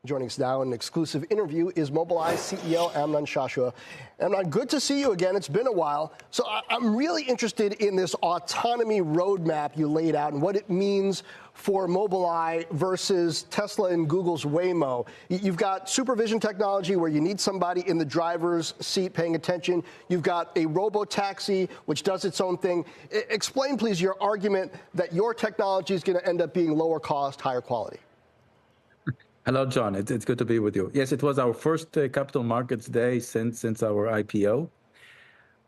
Joining us now in an exclusive interview is Mobileye CEO Amnon Shashua. Amnon, good to see you again. It's been a while. So I'm really interested in this autonomy roadmap you laid out and what it means for Mobileye versus Tesla and Google's Waymo. You've got supervision technology where you need somebody in the driver's seat paying attention. You've got a robo-taxi, which does its own thing. Explain, please, your argument that your technology is going to end up being lower cost, higher quality. Hello, John. It's good to be with you. Yes, it was our first Capital Markets Day since our IPO.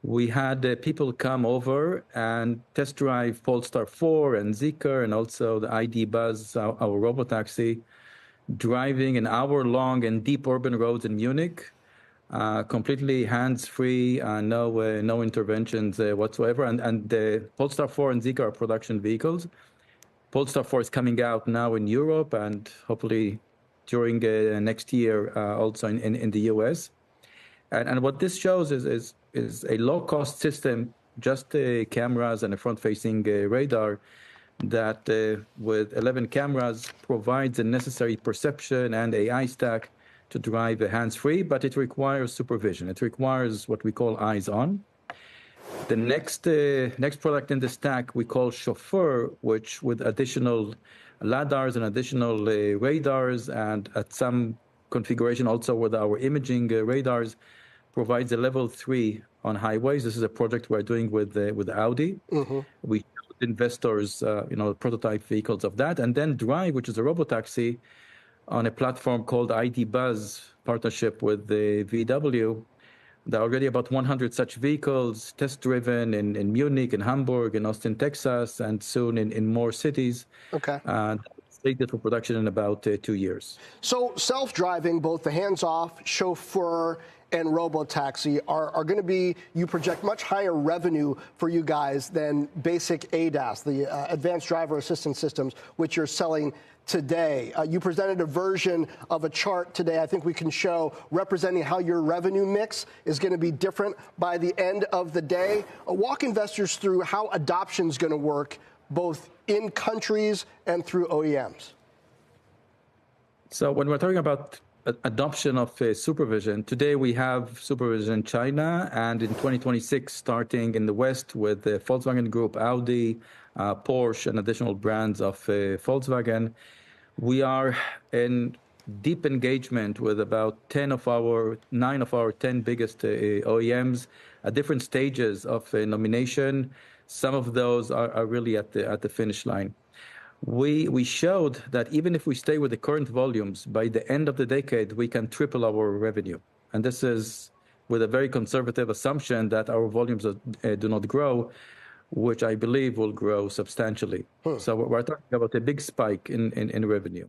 We had people come over and test drive Polestar 4 and Zeekr and also the ID Buzz, our robotaxi, driving an hour-long and deep urban roads in Munich, completely hands-free, no interventions whatsoever. And the Polestar 4 and Zeekr are production vehicles. Polestar 4 is coming out now in Europe and hopefully during next year also in the US. And what this shows is a low-cost system, just cameras and a front-facing radar that with 11 cameras provides the necessary perception and AI stack to drive hands-free, but it requires supervision. It requires what we call eyes-on. The next product in the stack we call Chauffeur, which with additional LiDARs and additional radars and at some configuration also with our imaging radars provides a level 3 on highways. This is a project we're doing with Audi. Mm-hmm. We showed investors, prototype vehicles of that, and then Drive, which is a robotaxi on a platform called ID Buzz, partnership with the VW. There are already about 100 such vehicles test-driven in Munich, in Hamburg, in Austin, Texas, and soon in more cities. Okay. Slated for production in about 2 years. So self-driving, both the hands-off, chauffeur, and robotaxi are going to be, you project, much higher revenue for you guys than basic ADAS, the advanced driver assistance systems, which you're selling today. You presented a version of a chart today I think we can show representing how your revenue mix is going to be different by the end of the day. Walk investors through how adoption is going to work both in countries and through OEMs. So when we're talking about adoption of supervision, today we have supervision in China and in 2026 starting in the West with the Volkswagen Group, Audi, Porsche, and additional brands of Volkswagen. We are in deep engagement with about 9 of our 10 biggest OEMs at different stages of nomination. Some of those are really at the finish line. We showed that even if we stay with the current volumes, by the end of the decade, we can triple our revenue. And this is with a very conservative assumption that our volumes do not grow, which I believe will grow substantially. So we're talking about a big spike in revenue.